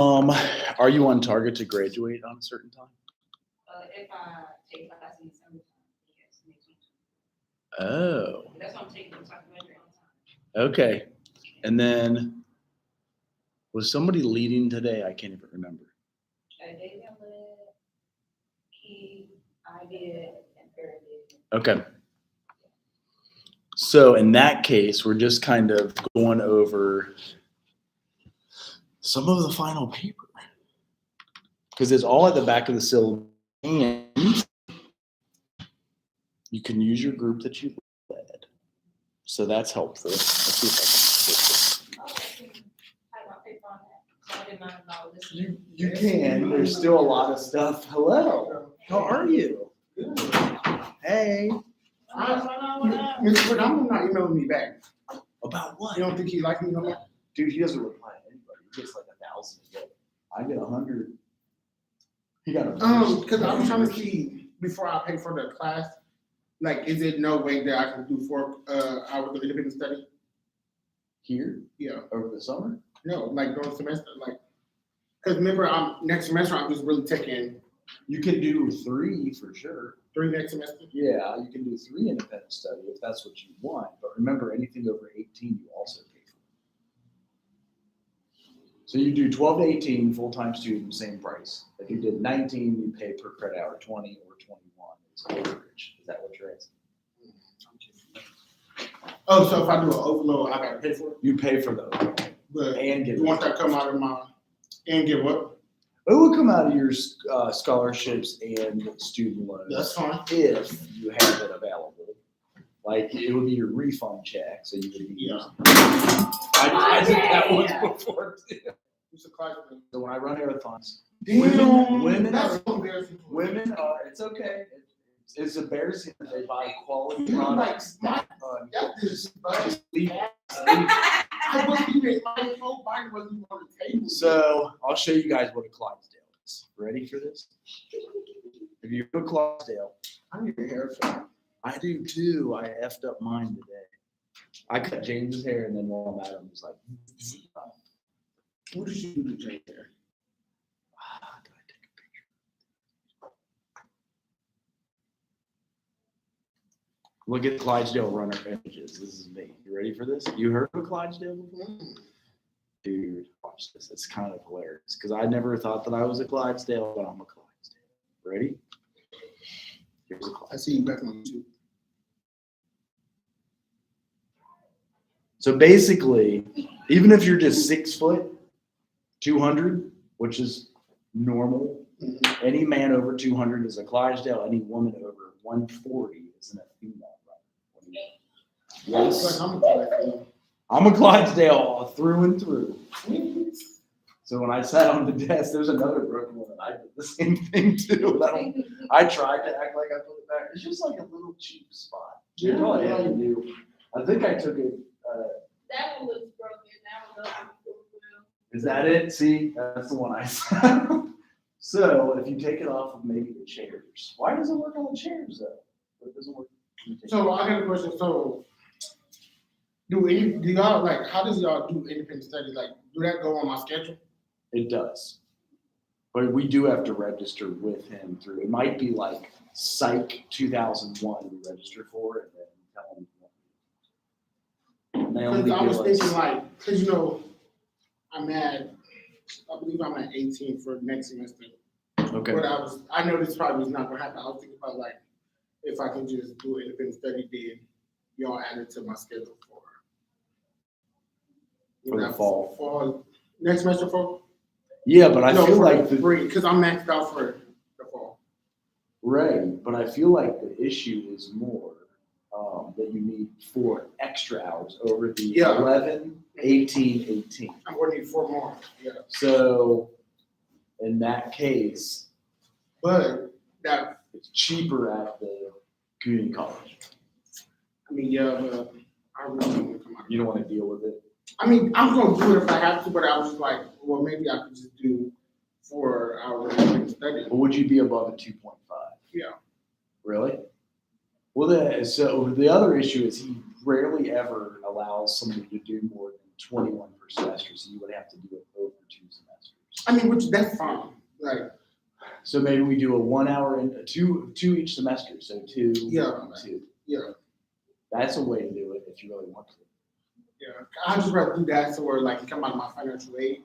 Are you on target to graduate on a certain time? If I take class in the summertime, yes, next week. Oh, That's why I'm taking the top measure on time. okay. And then was somebody leading today? I can't even remember. David led, he, I did, and Barry did. Okay. So in that case, we're just kind of going over some of the final paper because it's all at the back of the syllabus, and you can use your group that you led. So that's helpful. Let's see if I can. I got paper on that. I did not know this. You can. There's still a lot of stuff. Hello. How are you? Hey. Mr. Ford, I'm not emailing me back. About what? You don't think he likes me no more? Dude, he doesn't reply to anybody. He gets like 1,000 a day. I get 100. He got a Because I was trying to see before I pay for the class, like, is it no way that I can do 4 hours of independent study? Here Yeah. over the summer. No, like during the semester, like, because remember, next semester I'm just really taking You can do 3 for sure. 3 next semester. Yeah, you can do 3 independent study if that's what you want. But remember, anything over 18, you also pay for. So you do 12 to 18 full-time student, same price. If you did 19, you pay per credit hour 20 or 21 is overage. Is that what you're asking? Oh, so if I do an overload, I gotta pay for it. You pay for those But and get. you want that come out of my and get what? It will come out of your scholarships and student loans. That's fine. If you have it available. Like it would be your refund check, so you would be. Yeah. I did that once before too. Who's the class? So when I run marathons, Damn, women that's are- so embarrassing. women are. It's okay. It's embarrassing that they buy quality Dude, like, products. my- on- That is, like, Leave- I wasn't even, my whole body wasn't even on the table. So I'll show you guys what a Clydesdale is. Ready for this? If you go to Clydesdale, I need a haircut. I do too. I effed up mine today. I cut James's hair, and then while I'm at him, was like, What did you do to Jay there? did I take a picture? Look at Clydesdale runner images. This is me. You ready for this? You heard of a Clydesdale before? Dude, watch this. It's kind of hilarious because I never thought that I was a Clydesdale, but I'm a Clydesdale. Ready? Here's a Clydesdale. I see you back on YouTube. So basically, even if you're just 6 foot, 200, which is normal, any man over 200 is a Clydesdale. Any woman over 140 is a female runner. Yes, I'm a I'm a Clydesdale through and through. So when I sat on the desk, there's another broken one, and I did the same thing too. I tried to act like I put it back. It's just like a little cheap spot. That's all I had to do. I think I took it. That one was broken, that one was. Is that it? See, that's the one I said. So if you take it off of maybe the chairs, why does it work on the chairs though? It doesn't work. So I got a question. So do y'all like, how does y'all do independent study? Like, do that go on my schedule? It does. But we do have to register with him through, it might be like Psych 2001 we register for it and then tell him. And they only Because I was give us- thinking like, because you know, I believe I'm at 18 for next semester. Okay. But I know this probably is not gonna happen. I was thinking about like, if I can just do an independent study, then y'all add it to my schedule for the fall. For next semester fall? Yeah, but I No, feel for like the spring, because I'm maxed out for the fall. right, but I feel like the issue is more that you need 4 extra hours over the Yeah. 11, 18, 18. I'm gonna need 4 more, yeah. So in that case, But that, it's cheaper at the community college. I mean, yeah, but I really don't wanna come out. You don't want to deal with it. I mean, I'm gonna do it if I have to, but I was just like, well, maybe I could just do 4 hours of study. Or would you be above a 2.5? Yeah. Really? Well, so the other issue is he rarely ever allows somebody to do more than 21 per semester, so you would have to do it over 2 semesters. I mean, which that's fine. Like, So maybe we do a 1 hour and two each semester. So two, Yeah. and two. yeah, That's a way to do it if you really want to. yeah. I just rather do that so where like it come out of my financial aid.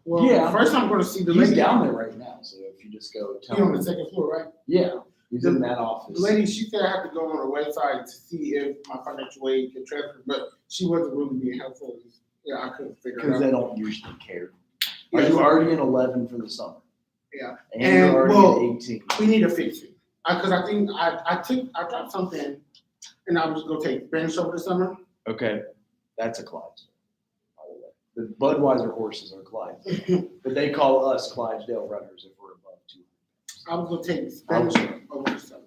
Well, Yeah. first I'm going to see the He's lady. down there right now. So if you just go tell He on him. the second floor, right? Yeah, he's in that office. The lady, she said I had to go on her website to see if my financial aid could transfer, but she wasn't really being helpful. Yeah, I couldn't figure it Because out. they don't usually care. Are Yeah, you so- already in 11 for the summer? Yeah. And, And, you're already well, in 18. We need to fix it. Because I think I dropped something and I was going to take Spanish over the summer. Okay, that's a Clydesdale, by the way. The Budweiser horses are Clydesdale, but they call us Clydesdale runners if we're above 2. I was going to take Spanish over the summer.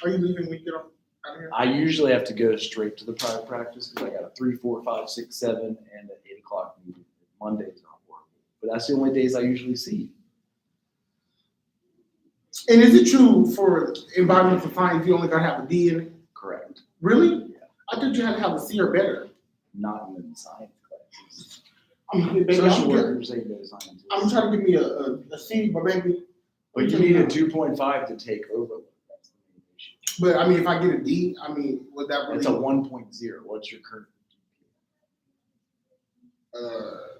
Are you leaving when you get out of here? I usually have to go straight to the private practice because I got a 3, 4, 5, 6, 7, and an 8 o'clock meeting. Mondays are horrible, but that's the only days I usually see. And is it true for environmental science you only got to have a D in it? Correct. Really? Yeah. I thought you had to have a C or better. Not in the science classes. Baby, Social workers, they go science. I'm trying to give me a C, but maybe. But you need a 2.5 to take overload. That's the main issue. But I mean, if I get a D, I mean, would that really? It's a 1.0. What's your current?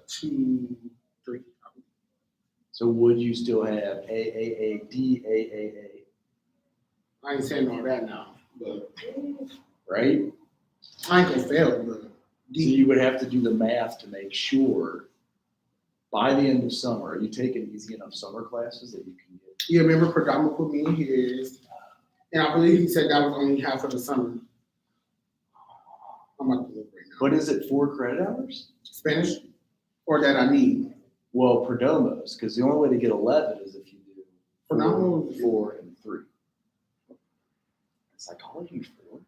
2, 3. So would you still have AAA, DAAA, I ain't saying all that now, but right? I ain't gonna fail. But So D. you would have to do the math to make sure by the end of summer, are you taking easy enough summer classes that you can get? Yeah, remember Perdama put me in his, and I believe he said that was only half of the summer. I'm about to look right now. But is it 4 credit hours? Spanish, or that I need. Well, Perdomos, because the only way to get 11 is if you do 4, Perdomo- 4 and 3. Psychology 4.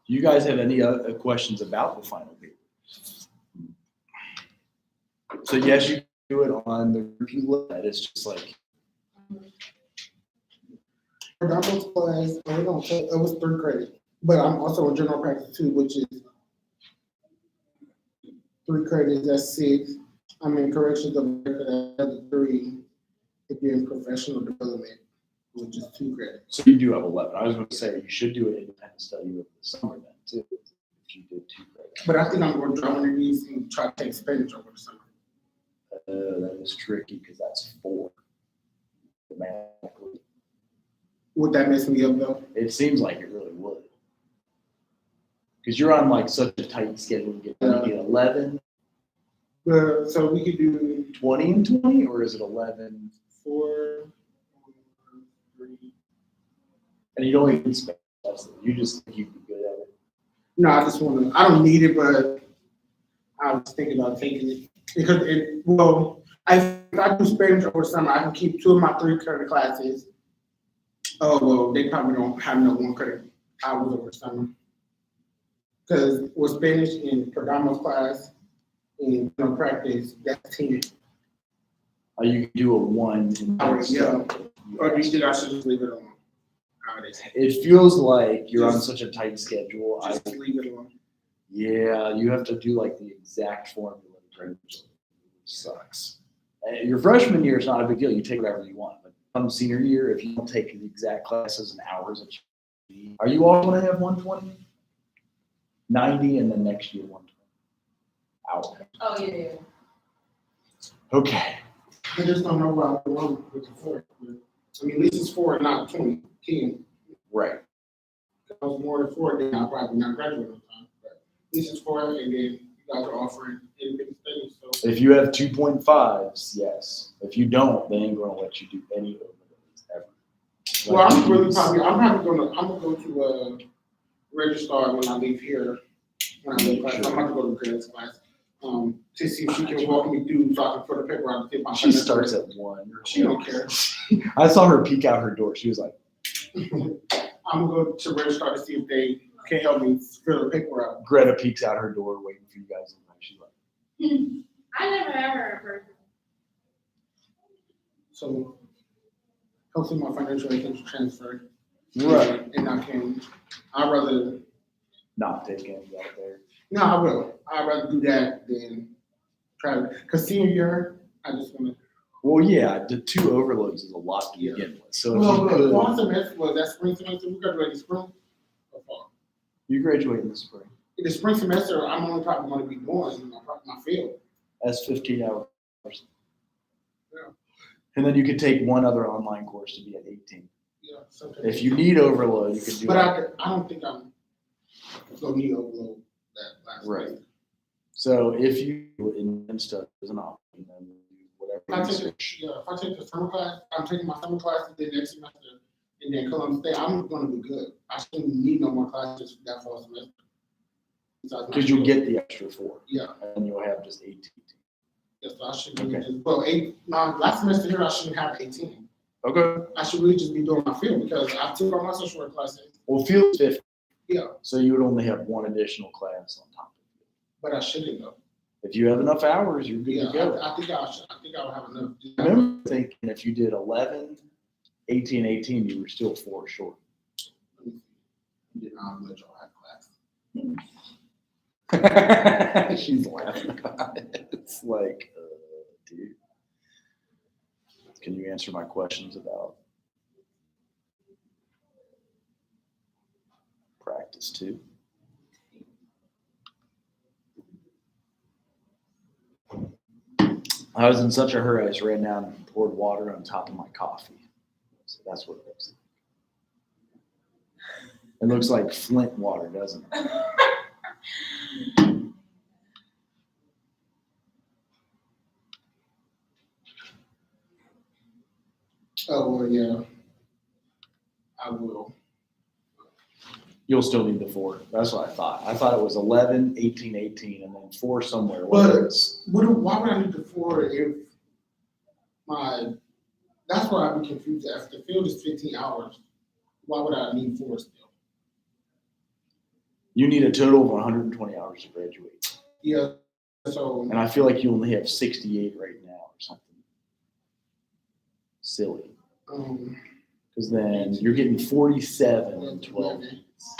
Do you guys have any other questions about the final paper? So yes, you can do it on the group you look at. It's just like, Perdama's class, it was 3 credits, but I'm also in general practice too, which is 3 credits, that's 6. I'm in corrections of record, that's 3. If you're in professional development, which is 2 credits. so you do have 11. I was going to say you should do an independent study over the summer then too, if you did 2 credits. But I think I'm going to drop one of these and try to take Spanish over the summer. That is tricky because that's 4. Mathematically. Would that mess me up though? It seems like it really would. Because you're on like such a tight schedule. You get 11, So we could do 20 and 20, or is it 11? 4, 3. And you don't even spend less than you just think you'd be good at it. No, I just want to. I don't need it, but I was thinking about taking it because if I do Spanish over summer, I can keep 2 of my 3 credit classes. Oh well, they probably don't have no 1 credit hours over summer because with Spanish in Perdama's class in practice, that's 10 You can do a 1 in hours. Yeah. Or do you think I should just leave it alone? Nowadays, It feels like you're on such a tight schedule. just leave it alone. Yeah, you have to do like the exact formula, which sucks. Your freshman year is not a big deal. You take whatever you want. But come senior year, if you don't take the exact classes and hours that you need, are you all going to have 120? 90, and then next year 120. Out. Oh, yeah. Okay. I just don't know why I'm wrong with the 4. I mean, at least it's 4 and not 20, 10. Right. If I was more than 4, then I'd probably not graduate on time. But at least it's 4, and then you guys are offering independent studies. So If you have 2.5s, yes. If you don't, they ain't going to let you do any overloads ever. well, I'm gonna go to registrar when I leave here. When I leave class, I'm about to go to Grace class to see if she can walk me through so I can put the paper out to get my. She starts at 1. She don't care. I saw her peek out her door. She was like, I'm gonna go to registrar to see if they can help me fill the paper out. Greta peeks out her door waiting for you guys. She's like, I never had her in person. So hopefully my financial aid can transfer. right. And I'd rather, Not take any out there. No, I will. I'd rather do that than try to, cause senior year, I just wanna. Well, yeah, the 2 overloads is a lot to Yeah. begin with. So if Well, you look, could, fall semester, well, that spring semester, we graduate in spring or fall. you graduate in the spring. In the spring semester, I'm only probably gonna be doing my field. That's 15 hours. Yeah. And then you could take one other online course to be at 18. Yeah, something. If you need overload, you could do But that. I don't think I'm gonna need overload that last Right. semester. So if you in stuff as an option, then do If I whatever. take if I take the summer class, I'm taking my summer classes, then next semester, and then Columbus Day, I'm gonna be good. I shouldn't need no more classes for that fall semester. Besides my Because you'll field. get the extra 4. Yeah. And you'll have just 18. Yes, I should be Okay. just, well, last semester here, I shouldn't have 18. Okay. I should really just be doing my field because I took all my social work classes, Well, field 50. Yeah. So you would only have 1 additional class on top of it. but I shouldn't though. If you have enough hours, you're good Yeah, to go. I think I'll have enough. I remember thinking if you did 11, 18, 18, you were still 4 short. Then I'll let y'all have class. She's laughing about it. It's like, dude. Can you answer my questions about practice 2? I was in such a hurry, I just ran down and poured water on top of my coffee. So that's what it looks like. It looks like Flint water, doesn't it? Oh, well, yeah. I will. You'll still need the 4. That's what I thought. I thought it was 11, 18, 18, and then 4 somewhere. But why would I need the 4 if that's where I'd be confused at. If the field is 15 hours, why would I need 4 still? You need a total of 120 hours to graduate. Yeah, so. And I feel like you only have 68 right now or something. Silly. Because then you're getting 47 in 12 weeks.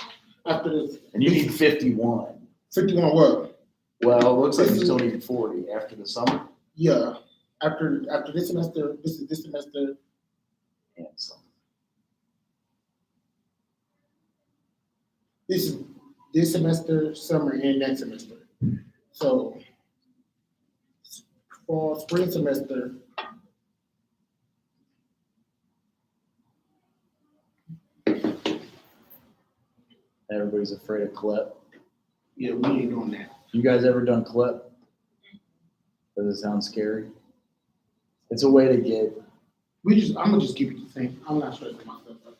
After this. And you need 51. 51 what? Well, it looks like you still need 40 after the summer Yeah. After this semester, this semester. and summer. This semester, summer, and next semester. So for spring semester. Everybody's afraid of CLEP. Yeah, we ain't doing that. You guys ever done CLEP? Does it sound scary? It's a way to get. I'm gonna just keep it the same. I'm not stressing myself up.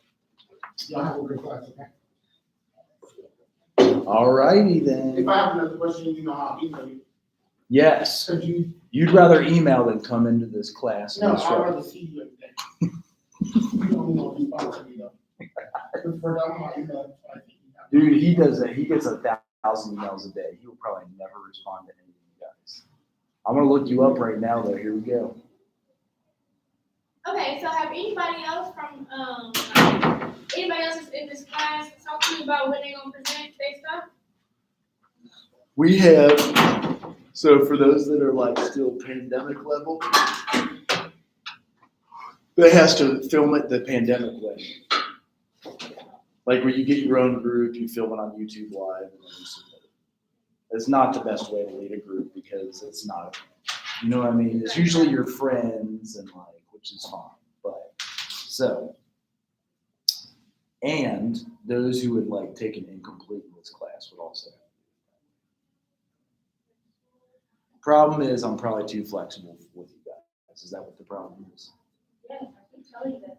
Y'all have a good class, okay? Alrighty then. If I have another question, you know how I'll email you. Yes. Cause You'd rather email than come into this class. no, and I'd instruct. rather see you every day. You don't respond to me though. For that one, I email you. Dude, he does that. He gets 1,000 emails a day. He will probably never respond to any of you guys. I'm gonna look you up right now, though. Here we go. Okay, so have anybody else from anybody else in this class talked to you about when they're gonna present their stuff? We have. So for those that are like still pandemic level, they has to film it the pandemic way. Like where you get your own group, you film it on YouTube Live, and then you submit it. It's not the best way to lead a group because it's not, you know what I mean? It's usually your friends and like, which is fine. But so, and those who would like take an incomplete list class would also have to do that. Problem is, I'm probably too flexible with you guys. Is that what the problem is? Yeah, I can tell you that.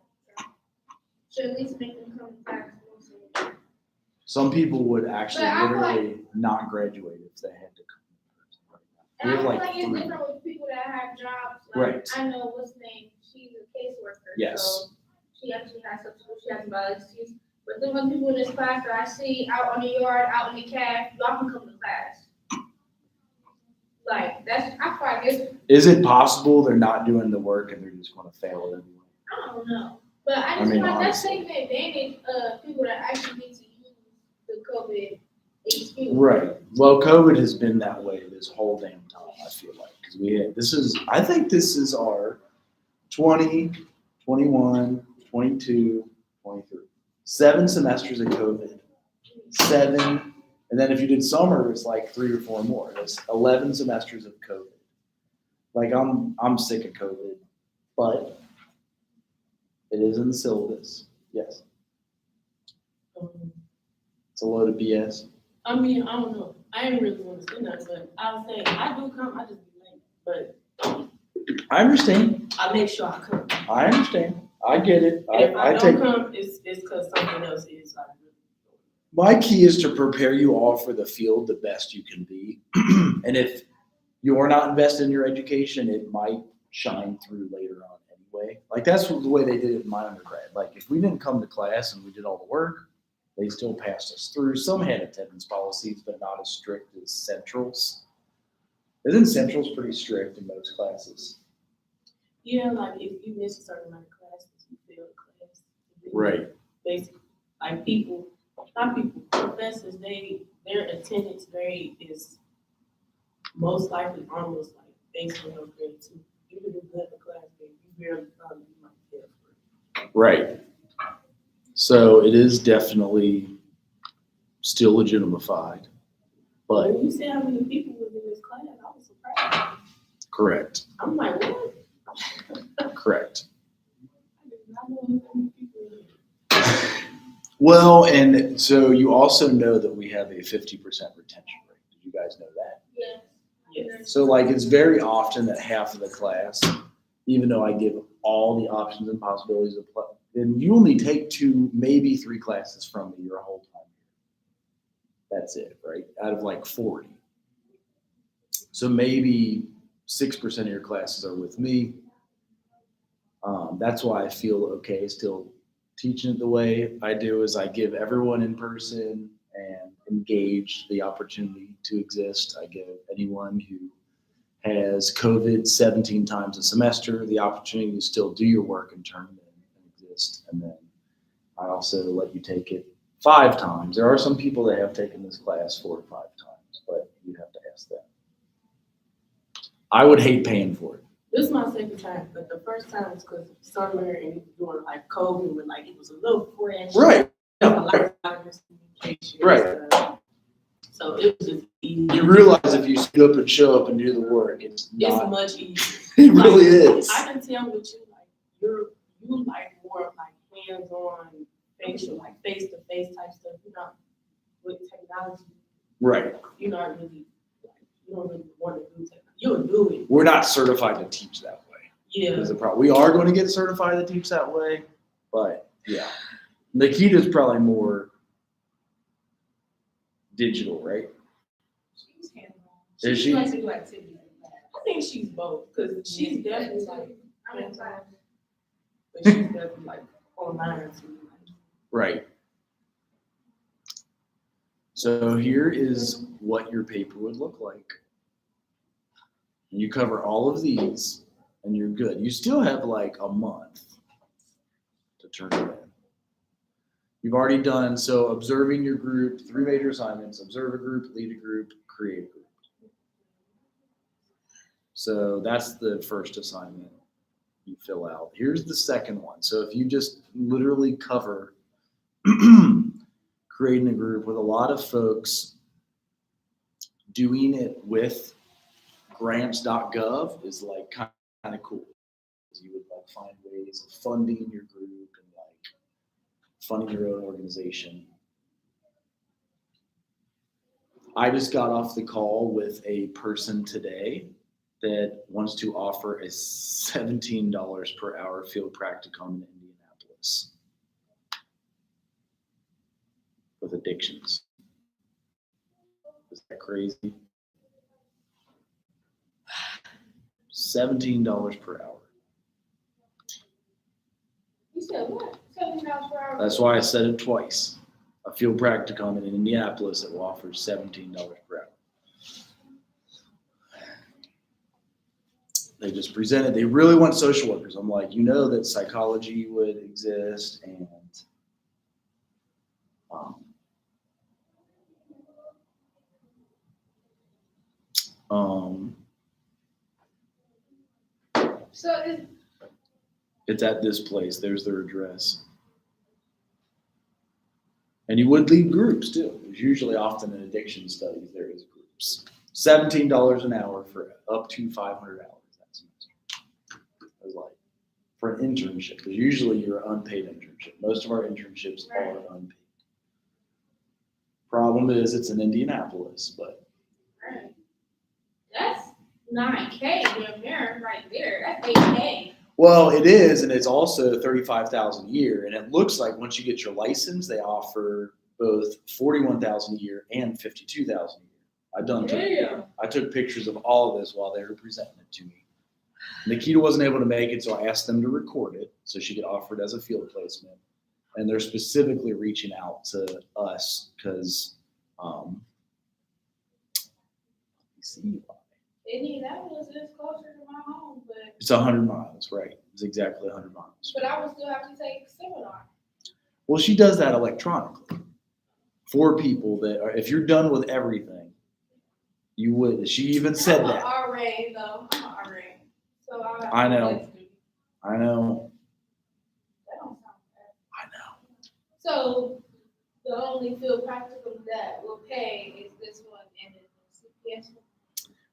Should at least make them come back. Some people would actually But I feel literally not graduate if they had to come in person right now. And We I have feel like like it's 3. different with people that have jobs. Like, Right. I know what's name. She's a caseworker. Yes. So she actually has stuff to do. She has a valid excuse. But then when people in this class that I see out on the yard, out in the cab, y'all can come to class. Like that's I feel like it's Is it possible they're not doing the work and they're just going to fail it anyway? I don't know. But I just I mean, feel like that's honestly. taking advantage of people that actually need to use the COVID 8 students. Right. Well, COVID has been that way this whole damn time, I feel like. Because I think this is our 20, 21, 22, 23. 7 semesters of COVID. 7. And then if you did summer, it's like 3 or 4 more. That's 11 semesters of COVID. Like I'm sick of COVID, but it is in the syllabus. Yes. It's a load of BS. I mean, I don't know. I ain't really want to say nothing, but I'll say I do come. I just be late, but I understand. I make sure I come. I understand. I get it. And if I I don't take. come, it's because something else is like. My key is to prepare you all for the field the best you can be. And if you're not invested in your education, it might shine through later on anyway. Like that's the way they did it in my undergrad. Like if we didn't come to class and we did all the work, they still passed us through. Some had attendance policies, but not as strict as Central's. Isn't Central's pretty strict in most classes? Yeah, like if you miss a certain amount of classes, you fail the class. Right. Basically, like professors, their attendance grade is most likely almost like based on your grade too. You can do good in the class, but you barely probably might fail for it. Right. So it is definitely still legitimized, but When you say how many people was in this class, I was surprised. correct. I'm like, what? Correct. I did not know how many people were in. Well, and so you also know that we have a 50% retention rate. Did you guys know that? Yeah. Yes. So like it's very often that half of the class, even though I give all the options and possibilities of play, then you only take 2, maybe 3 classes from me your whole time. That's it, right? Out of like 40. So maybe 6% of your classes are with me. That's why I feel okay still teaching it the way I do is I give everyone in person and engaged the opportunity to exist. I give anyone who has COVID 17 times a semester the opportunity to still do your work and turn it in and exist. And then I also let you take it 5 times. There are some people that have taken this class 4 or 5 times, but you have to ask them. I would hate paying for it. This is my second time, but the first time was because of summer and doing like COVID, with like it was a little fresh. Right. A lot of miscommunication. Right. So it was just easy. You realize if you stood up and show up and do the work, it's It's not. much easier. It really is. I can tell with you, like you like more of like hands-on, facial, like face-to-face type stuff. You're not with technology. Right. You're not really like you don't really want to do technology. You'll do it. We're not certified to teach that way. Yeah. Is the problem. We are going to get certified to teach that way, but yeah. Nikita's probably more digital, right? She's hands-on. Is she? likes to do activities in class. I think she's both because she's definitely like I'm in class. but she's definitely like online too. Right. So here is what your paper would look like. You cover all of these and you're good. You still have like a month to turn it in. You've already done, so observing your group, 3 major assignments, observe a group, lead a group, create a group. So that's the first assignment you fill out. Here's the second one. So if you just literally cover creating a group with a lot of folks doing it with grants.gov is like kind of cool. You would like find ways of funding your group and like funding your own organization. I just got off the call with a person today that wants to offer a $17 per hour field practicum in Indianapolis with addictions. Is that crazy? $17 per hour. You said what? $17 per hour? That's why I said it twice. A field practicum in Indianapolis that will offer $17 per hour. They just presented, they really want social workers. I'm like, you know that psychology would exist and So is, It's at this place. There's their address. And you would lead groups too. There's usually often in addiction studies, there is groups. $17 an hour for up to 500 hours that semester. I was like, for an internship, because usually you're an unpaid internship. Most of our internships are unpaid. Problem is, it's in Indianapolis, but right, that's 9K there, right there, that's 8K. well, it is, and it's also $35,000 a year. And it looks like once you get your license, they offer both $41,000 a year and $52,000 a year. I took pictures of all of this while they were presenting it to me. Nikita wasn't able to make it, so I asked them to record it so she could offer it as a field placement. And they're specifically reaching out to us because, Indianapolis is closer to my home, but it's 100 miles, right? It's exactly 100 miles. I would still have to take seminar. Well, she does that electronically for people that are, if you're done with everything, you would. She even said I'm that. an RA though, I'm an RA, so I know. I know. That don't sound bad. I know. So the only field practicum that will pay is this one and then the CPS one.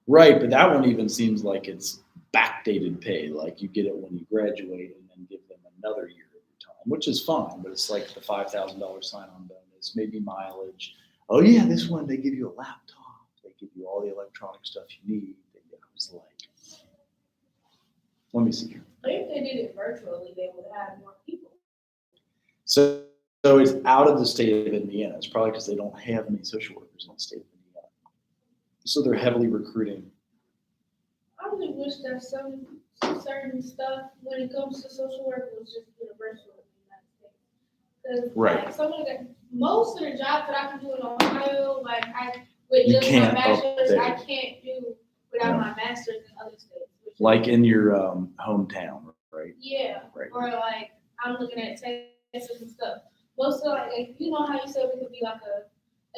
Right, but that one even seems like it's backdated pay. Like you get it when you graduate and then give them another year of your time, which is fine, but it's like the $5,000 sign-on bonus, maybe mileage. Oh yeah, this one, they give you a laptop. They give you all the electronic stuff you need. I was like, let me see here. If they did it virtually, they would have more people. So it's out of the state of Indiana. It's probably because they don't have any social workers in the state of Indiana. So they're heavily recruiting. I really wish that some certain stuff when it comes to social work was just universal in the United States. Because Right. like some of the most of the jobs that I can do in Ohio, like with You just my can't up bachelor's, there. I can't do without No. my master's in other states. which is- Like in your hometown, right? Yeah, Right. or like I'm looking at Texas and stuff. Most of like you know how you said we could be like a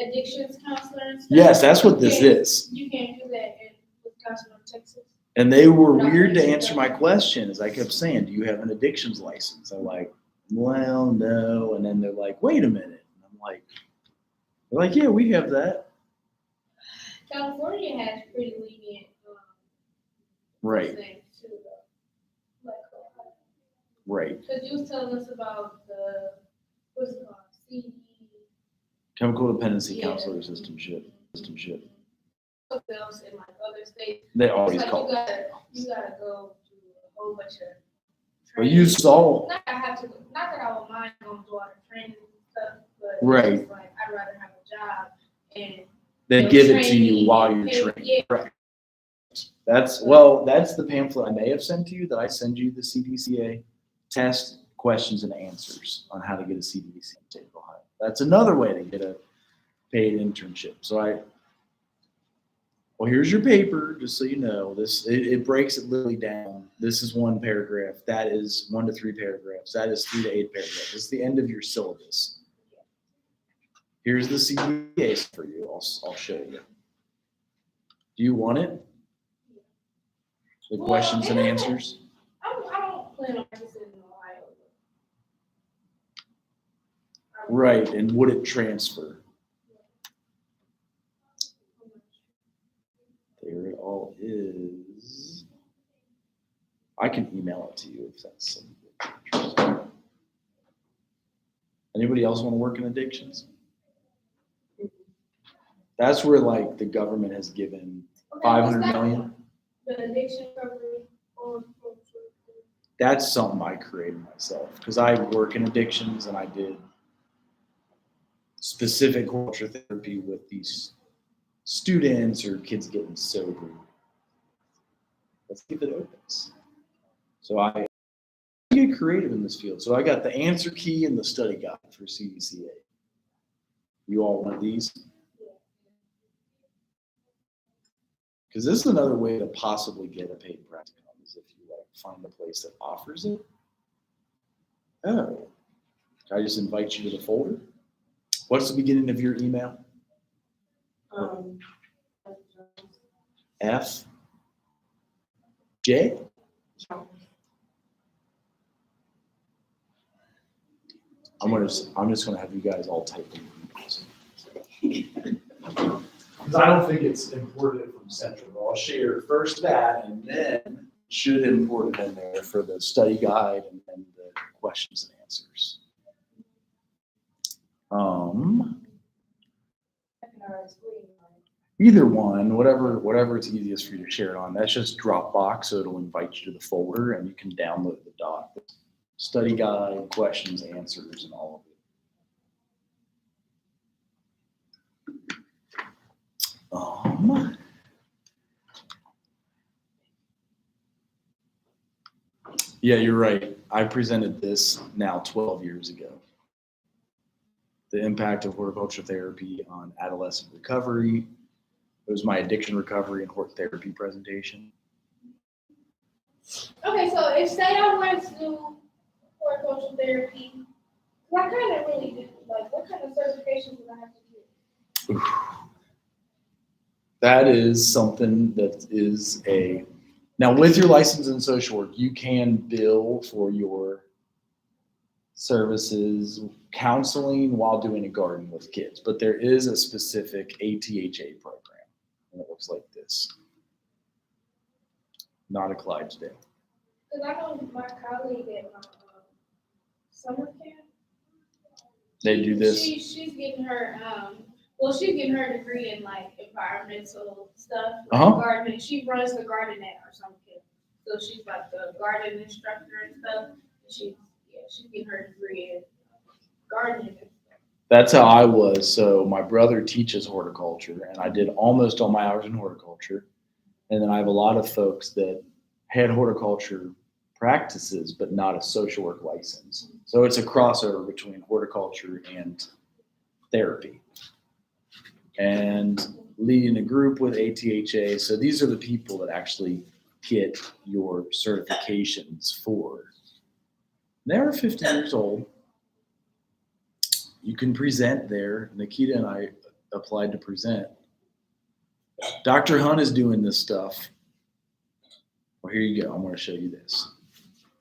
addictions counselor and stuff. Yes, that's what this You can't- is. You can't do that in Wisconsin or Texas. And they were weird to answer my question as I kept saying, do you have an addictions license? I'm like, well, no. And then they're like, wait a minute. And I'm like, they're like, yeah, we have that. California has pretty lenient Right, things too, though. Like, right. because you was telling us about the what's it called, CD. Chemical dependency Yeah. counselor systemship. Something else in like other states. They It's always like call it. you gotta go to a whole bunch of. But you saw, Not that I have to, not that I would mind going to a lot of training and stuff, but Right. it's like I'd rather have a job and. they they'll give it to train you me while and you're pay- training. Yeah, Correct. That's the pamphlet I may have sent to you, that I send you the CDCA test, questions and answers on how to get a CDCA in the state of Ohio. That's another way to get a paid internship. So well, here's your paper, just so you know. It breaks it literally down. This is one paragraph. That is 1 to 3 paragraphs. That is 3 to 8 paragraphs. This is the end of your syllabus. Here's the CDCA for you. I'll show you. Do you want it? The Well, questions and yeah. answers? I don't plan on practicing in Ohio. Right, and would it transfer? There it all is. I can email it to you if that's something you're interested in. Anybody else want to work in addictions? That's where like the government has given Okay, what's 500 that million. one? The addiction recovery or. That's something I created myself because I work in addictions and I did specific culture therapy with these students or kids getting sober. Let's keep it open. So I get creative in this field. So I got the answer key and the study guide for CDCA. You all want these? Because this is another way to possibly get a paid practicum is if you like find a place that offers it. Oh, can I just invite you to the folder? What's the beginning of your email? F, J. I'm just gonna have you guys all type in. Because I don't think it's imported from Central. But I'll share first that, and then should import it in there for the study guide and then the questions and answers. Either one, whatever it's easiest for you to share it on. That's just Dropbox, so it'll invite you to the folder, and you can download the doc, study guide, questions, answers, and all of it. Yeah, you're right. I presented this now 12 years ago. The impact of horticulture therapy on adolescent recovery. It was my addiction recovery and hort therapy presentation. Okay, so if say I wanted to do horticultural therapy, what kind of really do? Like, what kind of certifications do I have to do? That is something that is now with your license in social work, you can bill for your services, counseling while doing a garden with kids, but there is a specific ATHA program, and it looks like this. Not a Clydesdale. Because I know my colleague at my summer camp. They do this. She's getting her she's getting her degree in like environmental stuff, like gardening. She runs the garden at our summer camp, so she's like the garden instructor and stuff. She's getting her degree in gardening and stuff. That's how I was. So my brother teaches horticulture, and I did almost all my hours in horticulture. And then I have a lot of folks that had horticulture practices, but not a social work license. So it's a crossover between horticulture and therapy. And leading a group with ATHA. So these are the people that actually get your certifications for. They're 50 years old. You can present there. Nikita and I applied to present. Dr. Hunt is doing this stuff. Well, here you go. I'm going to show you this.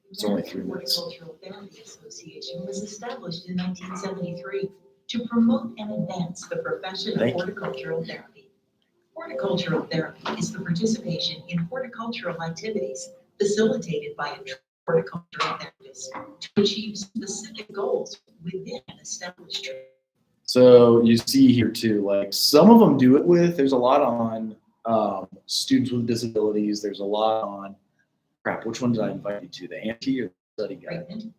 It's only 3 minutes. Horticultural Therapy Association was established in 1973 to promote and advance the profession of horticultural therapy. Horticultural therapy is the participation in horticultural activities facilitated by a horticultural therapist to achieve specific goals within an established trade. So you see here too, like some of them do it with, there's a lot on students with disabilities. There's a lot on, which one did I invite you to? The ANTI or the study guide? Treatment,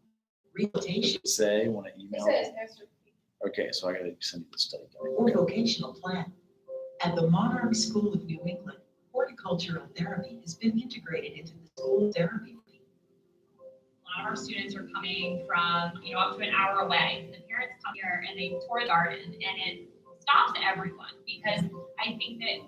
rehabilitation, Say, want to email? It says extra. Okay, so I got to send you the study guide. or vocational plan. At the Monarch School of New England, horticultural therapy has been integrated into the school therapy. A lot of our students are coming from, up to an hour away. The parents come here and they tour the garden, and it stops everyone because I think that,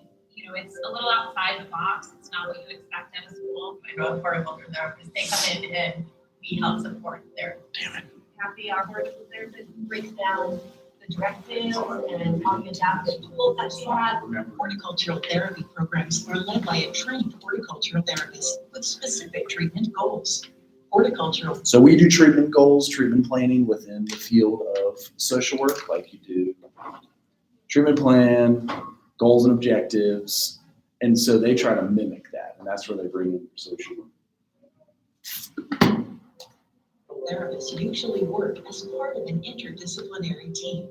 it's a little outside the box. It's not what you expect at a school. I know horticulture therapists, they come in and we help support their happy. Our horticulture therapist breaks down the directives and all the adaptive tools that she has. Horticultural therapy programs are led by a trained horticultural therapist with specific treatment goals. Horticultural. So we do treatment goals, treatment planning within the field of social work, like you do treatment plan, goals and objectives. And so they try to mimic that. And that's where they bring in social work. Therapists usually work as part of an interdisciplinary team.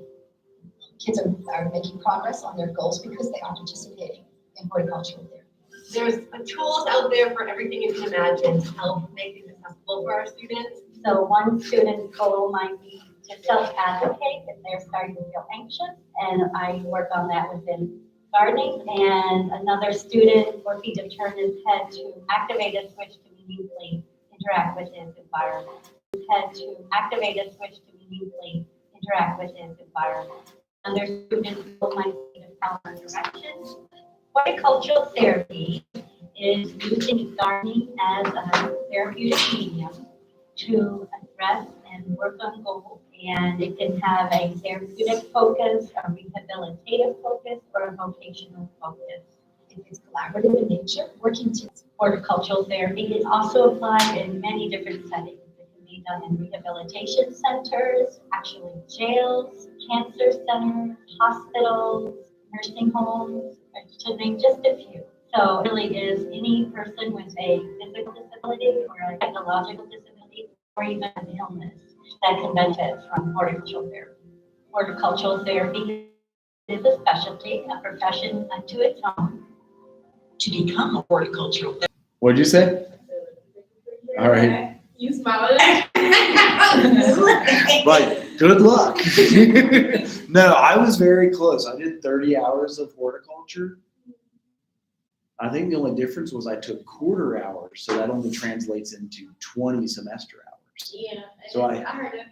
Kids are making progress on their goals because they are participating in horticultural therapy. There's tools out there for everything you can imagine to help make things accessible for our students. So one student's goal might be to self-advocate if they're starting to feel anxious, and I work on that within gardening. And another student, or he to turn his head to activate a switch to meaningfully interact with his environment. Another student's goal might be to follow directions. Horticultural therapy is using gardening as a therapeutic medium to address and work on goals. And it can have a therapeutic focus, a rehabilitative focus, or a vocational focus. It's collaborative in nature, working to horticultural therapy is also applied in many different settings. It can be done in rehabilitation centers, actually jails, cancer centers, hospitals, nursing homes, to name just a few. So it really is any person with a physical disability or a psychological disability or even an illness that can benefit from horticultural therapy. Horticultural therapy is a specialty, a profession unto its own. To become a horticultural therapist. What'd you say? All right. You smile. Right. Good luck. No, I was very close. I did 30 hours of horticulture. I think the only difference was I took quarter hours, so that only translates into 20 semester hours. Yeah. So I heard the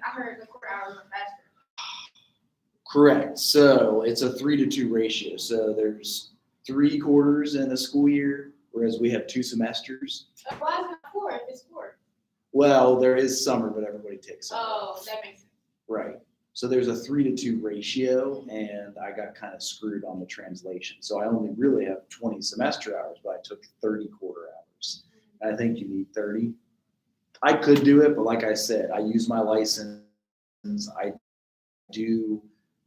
4 hours were faster. Correct. So it's a 3-to-2 ratio. So there's 3 quarters in a school year, whereas we have 2 semesters. Why is it not 4 if it's 4? Well, there is summer, but everybody takes summer. Oh, that makes sense. Right. So there's a 3-to-2 ratio, and I got kind of screwed on the translation. So I only really have 20 semester hours, but I took 30 quarter hours. And I think you need 30. I could do it, but like I said, I use my license. I do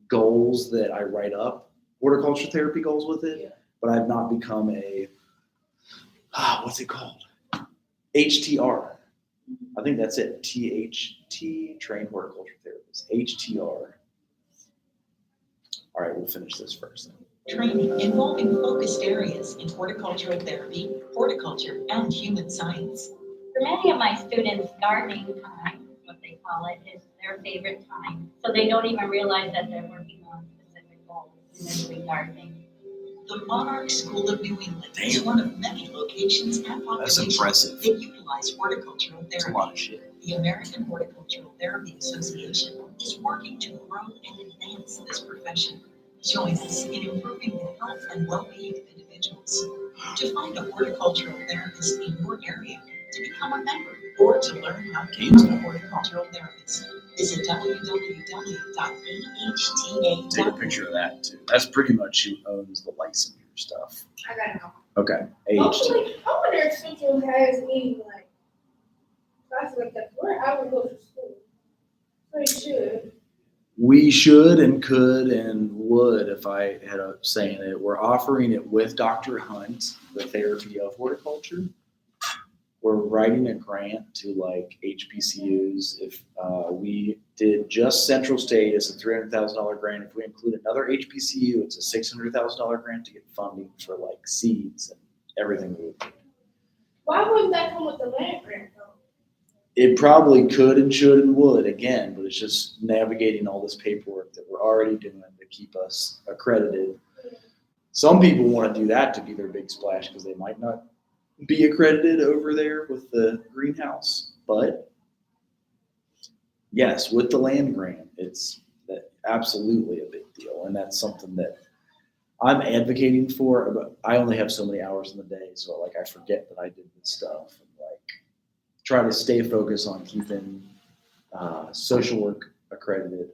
goals that I write up, horticulture therapy goals with it, Yeah. but I've not become a, what's it called? HTR. I think that's it. THT, trained horticulture therapist. HTR. All right, we'll finish this first. Training involving focused areas in horticultural therapy, horticulture, and human science. For many of my students, gardening time, what they call it, is their favorite time. So they don't even realize that they're working on specific goals when they're doing gardening. The Monarch School of New England is one of many locations and That's populations impressive. that utilize horticultural That's a therapy. lot of shit. The American Horticultural Therapy Association is working to grow and advance this profession. Join us in improving the health and well-being of individuals. To find a horticultural therapist in your area, to become a member, or to learn how to use a horticultural therapist, visit www.ahta.org. Take a picture of that too. That's pretty much who owns the licensure stuff. I gotta know. Okay. Hopefully, I wonder if Central has any like classes like that. Where I would go to school. They should. We should and could and would if I had a say in it. We're offering it with Dr. Hunt, the therapy of horticulture. We're writing a grant to like HBCUs. If we did just Central State, it's a $300,000 grant. If we include another HBCU, it's a $600,000 grant to get funding for like seeds and everything we would do. Why wouldn't that come with the land grant though? It probably could and should and would again, but it's just navigating all this paperwork that we're already doing to keep us accredited. Some people want to do that to be their big splash because they might not be accredited over there with the greenhouse. But yes, with the land grant, it's absolutely a big deal. And that's something that I'm advocating for. But I only have so many hours in the day. So like I forget that I did this stuff. And like try to stay focused on keeping social work accredited.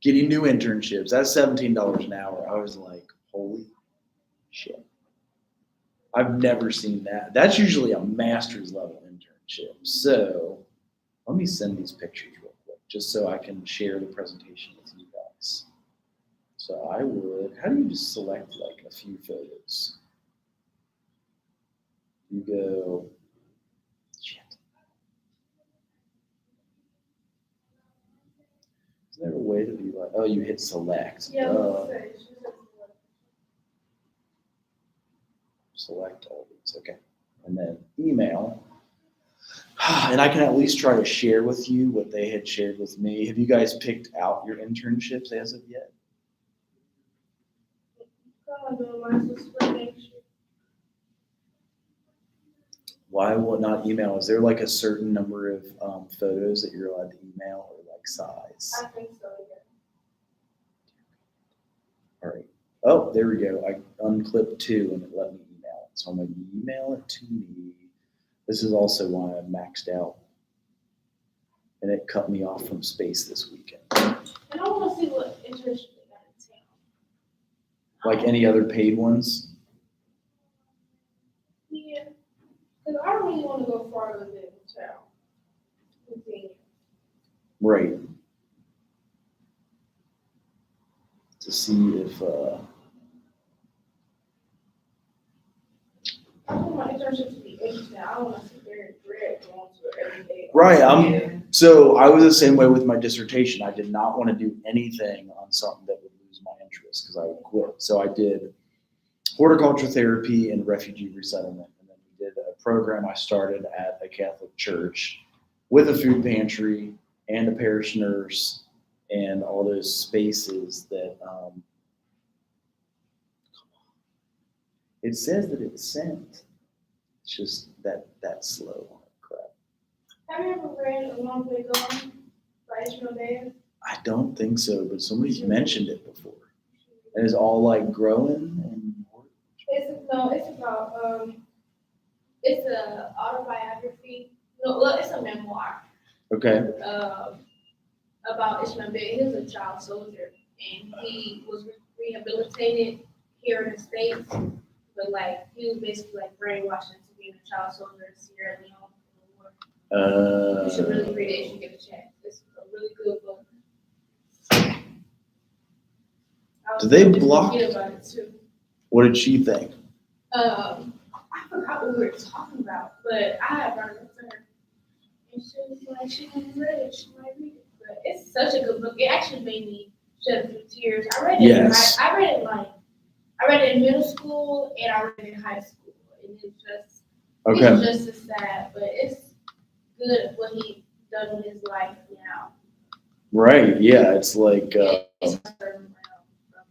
Getting new internships. That's $17 an hour. I was like, holy shit. I've never seen that. That's usually a master's level internship. So let me send these pictures real quick just so I can share the presentation with you guys. So I would, how do you just select like a few photos? You go, shit. Is there a way to be like, oh, you hit select. Select all these, okay. And then email. And I can at least try to share with you what they had shared with me. Have you guys picked out your internships as of yet? Why would not email? Is there like a certain number of photos that you're allowed to email or like size? I think so, yeah. All right. Oh, there we go. I unclipped 2 and it let me email it. So I'm going to email it to me. This is also why I maxed out. And it cut me off from space this weekend. And I want to see what internship they got in like any other paid ones? Yeah, because I don't really want to go farther than town. Right. To see if, I want my internship to be interesting. I don't want to sit there and dread going to it every day. right, so I was the same way with my dissertation. I did not want to do anything on something that would lose my interest because I would quit. So I did horticulture therapy and refugee resettlement. And then we did a program I started at a Catholic church with a food pantry and a parish nurse and all those spaces that, it says that it's sent. It's just that slow on it, crap. Have you ever read A Long Way Gone by Ishmael Davis? I don't think so, but somebody's mentioned it before. And it's all like growing and. It's about it's a autobiography. No, well, it's a memoir. Okay. About Ishmael Davis. He was a child soldier, and he was rehabilitated here in the States. But like he was basically like brainwashed into being a child soldier in Sierra Leone. You should really read it if you get a chance. It's a really good book. Do they block? About it too. What did she think? I forgot what we were talking about, but I had brought it up to her. And she was like, she hadn't read it, she might read it. But it's such a good book. It actually made me shed a few tears. I read it. Yes. I read it in middle school and I read it in high school. And it's just as sad, but it's good what he done with his life now. Right. Yeah. It's like. It's from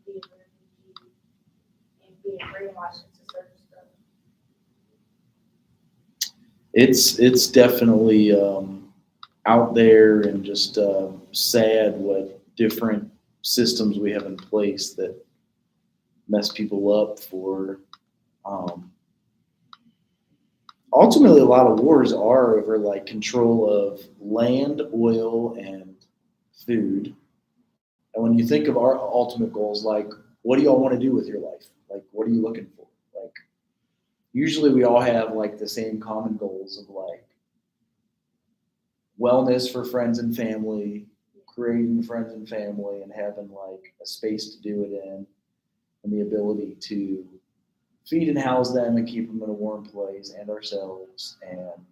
being a refugee and being brainwashed into certain stuff. It's definitely out there and just sad what different systems we have in place that mess people up for. Ultimately, a lot of wars are over like control of land, oil, and food. And when you think of our ultimate goals, like what do y'all want to do with your life? Like what are you looking for? Like usually we all have like the same common goals of like wellness for friends and family, creating friends and family, and having like a space to do it in, and the ability to feed and house them and keep them in a warm place and ourselves. And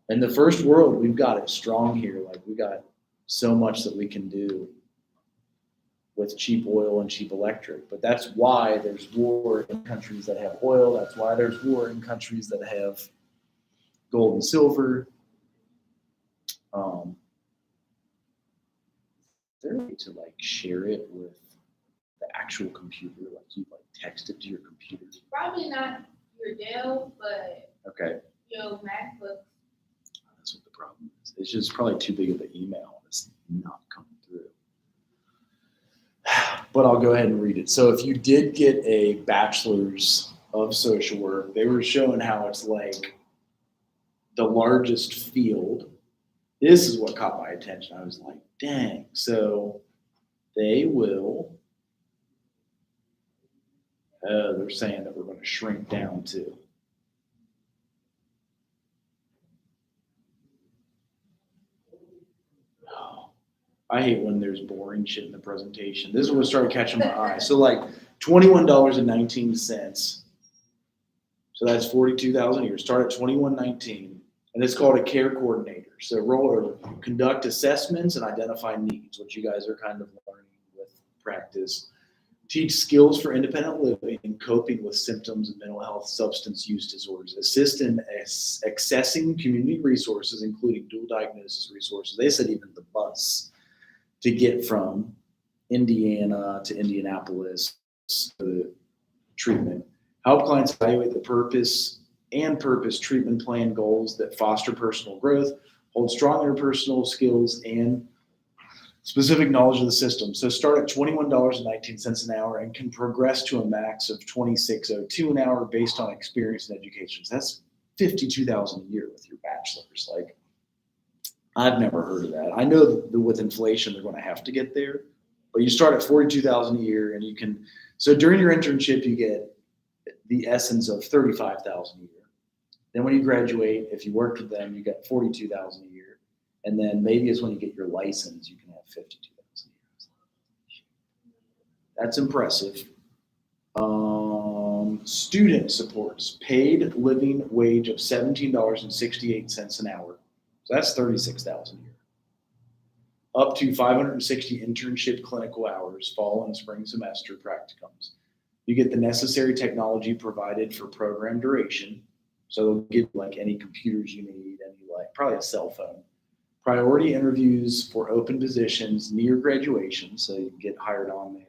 in the first world, we've got it strong here. Like we got so much that we can do with cheap oil and cheap electric. But that's why there's war in countries that have oil. That's why there's war in countries that have gold and silver. Is there a way to like share it with the actual computer? Like you like text it to your computer? Probably not your Dell, but Okay. your MacBook. That's what the problem is. It's just probably too big of an email. It's not coming through. But I'll go ahead and read it. So if you did get a bachelor's of social work, they were showing how it's like the largest field. This is what caught my attention. I was like, dang. So they will, they're saying that we're going to shrink down to. I hate when there's boring shit in the presentation. This is what started catching my eye. So like $21.19. So that's 42,000 a year. Start at $21.19, and it's called a care coordinator. So roll or conduct assessments and identify needs, which you guys are kind of learning with practice. Teach skills for independent living and coping with symptoms of mental health, substance use disorders. Assist in accessing community resources, including dual diagnosis resources. They said even the bus to get from Indiana to Indianapolis to treatment. Help clients evaluate the purpose treatment plan goals that foster personal growth, hold strong interpersonal skills, and specific knowledge of the system. So start at $21.19 an hour and can progress to a max of $26.02 an hour based on experience and education. So that's $52,000 a year with your bachelor's. Like, I've never heard of that. I know that with inflation, they're going to have to get there, But you start at 42,000 a year, and you can. So during your internship, you get the essence of 35,000 a year. Then when you graduate, if you worked with them, you get 42,000 a year, and then maybe it's when you get your license, you can have 52,000 a year. That's impressive. Student supports paid living wage of $17.68 an hour. So that's 36,000 a year. Up to 560 internship clinical hours, fall and spring semester practicums. You get the necessary technology provided for program duration. So they'll give like any computers you need, probably a cell phone. Priority interviews for open positions near graduation, so you can get hired on there.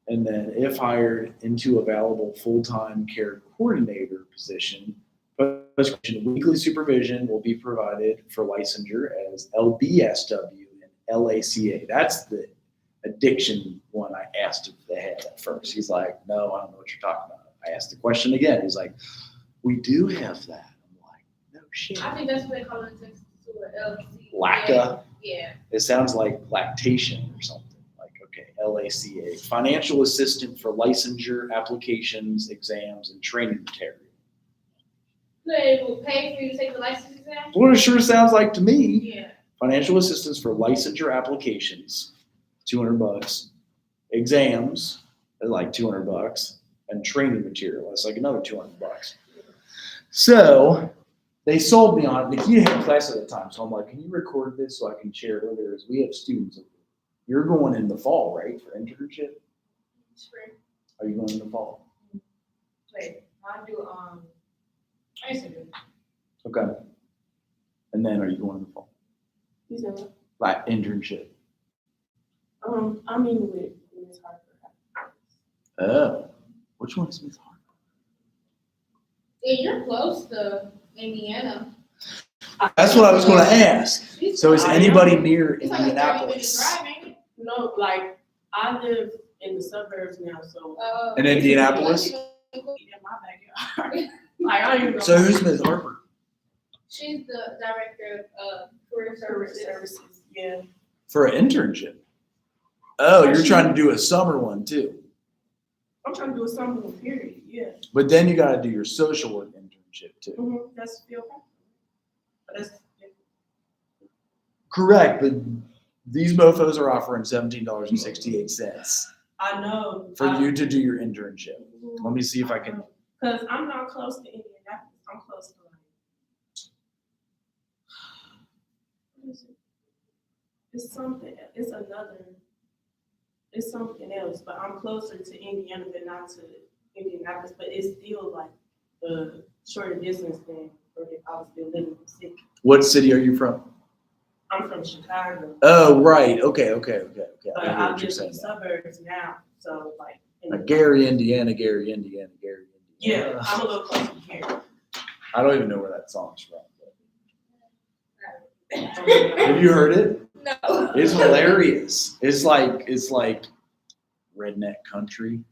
And then if hired into available full-time care coordinator position, weekly supervision will be provided for licensure as LBSW and LACA. That's the addiction one I asked the head at first. He's like, no, I don't know what you're talking about. I asked the question again. He's like, we do have that. I'm like, no shit. I think that's what they call it in Texas, too, LC. LACA. Yeah. It sounds like lactation or something. Like, okay, LACA. Financial assistant for licensure, applications, exams, and training material. They will pay for you to take the license exam? That's what it sure sounds like to me. Yeah. Financial assistance for licensure applications, $200. Exams, like $200, and training material, that's like another $200. So they sold me on it. The kid had class at the time, so I'm like, can you record this so I can share it later? As we have students. You're going in the fall, right, for internship? Spring. Are you going in the fall? Wait, I do, I used to do. Okay. And then are you going in the fall? You said what? Like internship. I'm in with Ms. Harper. Oh, which one is Miss Harper? Yeah, you're close to Indiana. That's what I was going to ask. So is I anybody near It's like a 30-minute Indianapolis? drive, ain't it? No, like, I live in the suburbs now, so. In Indianapolis? In my backyard. Like, I don't even know. So who's Miss Harper? She's the director of career services. Yeah. For an internship? Oh, you're trying to do a summer one too. I'm trying to do a summer period, yeah. But then you got to do your social work internship too. That's still okay. But that's, Correct, but these mofos are offering $17.68 I know. for you to do your internship. Let me see if I can. Because I'm not close to Indianapolis. I'm close to like. What is it? It's something. It's something else. But I'm closer to Indiana than not to Indianapolis. But it's still like the shorter distance than if I was still living in the city. What city are you from? I'm from Chicago. Oh, right. Okay. But I hear I what live you're in saying. the suburbs now. So like. Gary, Indiana, Gary, Indiana. Yeah, I'm a little closer here. I don't even know where that song's from. Have you heard it? No. It's hilarious. It's like redneck country.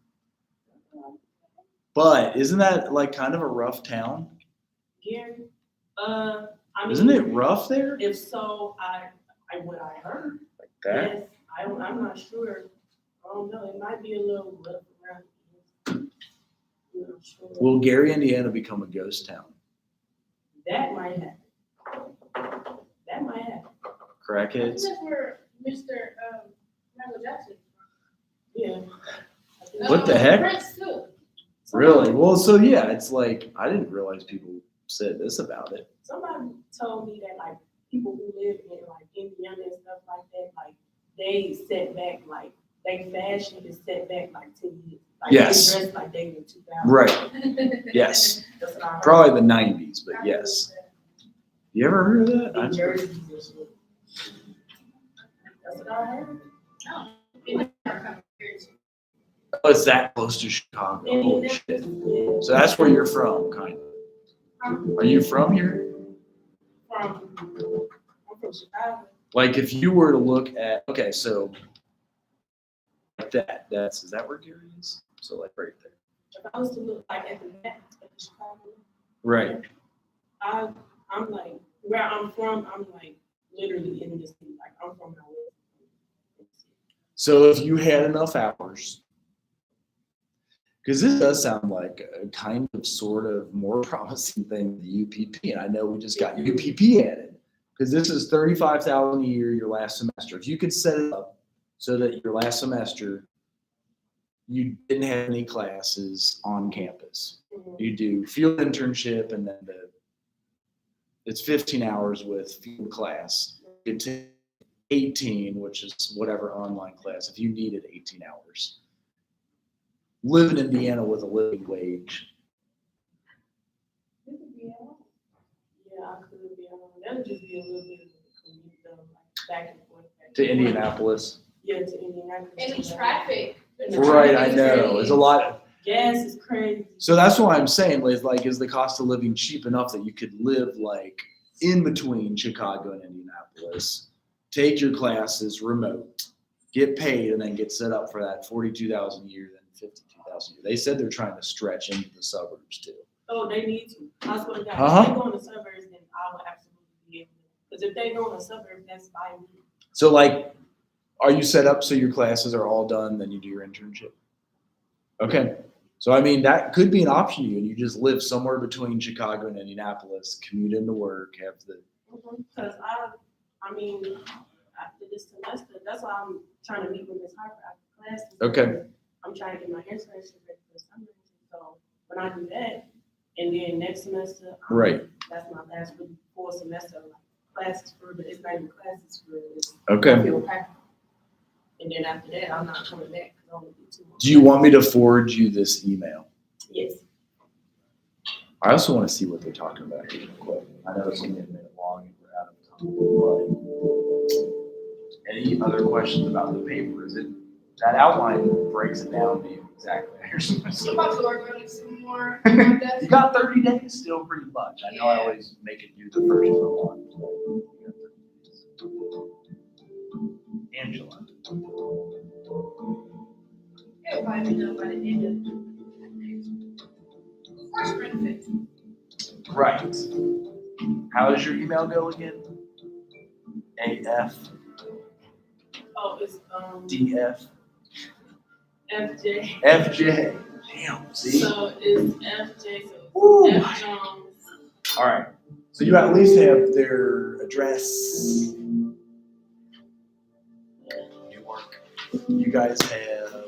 But isn't that like kind of a rough town? Gary, I mean. Isn't it rough there? If so, what I heard. Like that? Yes, I'm not sure. I don't know. It might be a little rough around here. I'm not sure. Will Gary, Indiana become a ghost town? That might happen. Crackheads? That's where Mr. Michael Jackson. Yeah. What the heck? Prince too. Really? Well, so yeah, it's like, I didn't realize people said this about it. Somebody told me that like people who live in like Indiana and stuff like that, like they set back like they fashion is set back like 10 years. Like Yes. They dress like they were 2000. Right. Yes. That's what I heard. Probably the 90s, but yes. You ever heard of that? In Jersey and shit. That's what I heard. Oh, it's that close to Chicago. Holy shit. So that's where you're from, kind of. Are you from here? I'm from Chicago. Like if you were to look at, okay, so like is that where Gary is? So like right there. If I was to look like at the map of Chicago, Right. I'm like where I'm from. I'm like literally in the city. Like I'm from my. So if you had enough hours, because this does sound like a kind of sort of more promising thing than the UPP, and I know we just got UPP added, because this is $35,000 a year your last semester. If you could set it up so that your last semester you didn't have any classes on campus, you do field internship, and then it's 15 hours with field class. You take 18, which is whatever online class, if you needed 18 hours. Live in Indiana with a living wage. Yeah, I could be on. That would just be a little bit of a commute though, like back and forth. To Indianapolis. Yeah, to Indianapolis. And the traffic. Right, I know. There's a lot. Gas is crazy. So that's what I'm saying, Liz, like, is the cost of living cheap enough that you could live like in between Chicago and Indianapolis, take your classes remote, get paid, and then get set up for that 42,000 a year, then 52,000 a year. They said they're trying to stretch into the suburbs too. Oh, they need to. I swear to God, Uh-huh. if they go in the suburbs, then I will absolutely be able to. Because if they go in the suburbs, that's by me. So like, are you set up so your classes are all done, then you do your internship? Okay. So I mean, that could be an option to you, and you just live somewhere between Chicago and Indianapolis, commute into work, have the. Because I mean, after this semester, that's why I'm trying to meet with Ms. Harper after classes. Okay. I'm trying to get my internship ready for the summer. So when I do that, and then next semester, Right. that's my last full semester, like classes for, but it's not even classes for, it's Okay. field practice. And then after that, I'm not coming back because I only do 2 more. Do you want me to forward you this email? Yes. I also want to see what they're talking about here real quick. I know it's only a minute long and we're out of time. But any other questions about the paper? Is it that outline breaks it down to you exactly? I'm about to work on it some more. You got 30 days still, pretty much. I know I always make it do the first one. Angela. It'll probably be done by the end of next. First benefit. Right. How does your email go again? AF, Oh, it's DF, FJ. FJ. Damn, see? So it's FJ, so Woo. it's F Jones. All right. So you at least have their address. New York. You guys have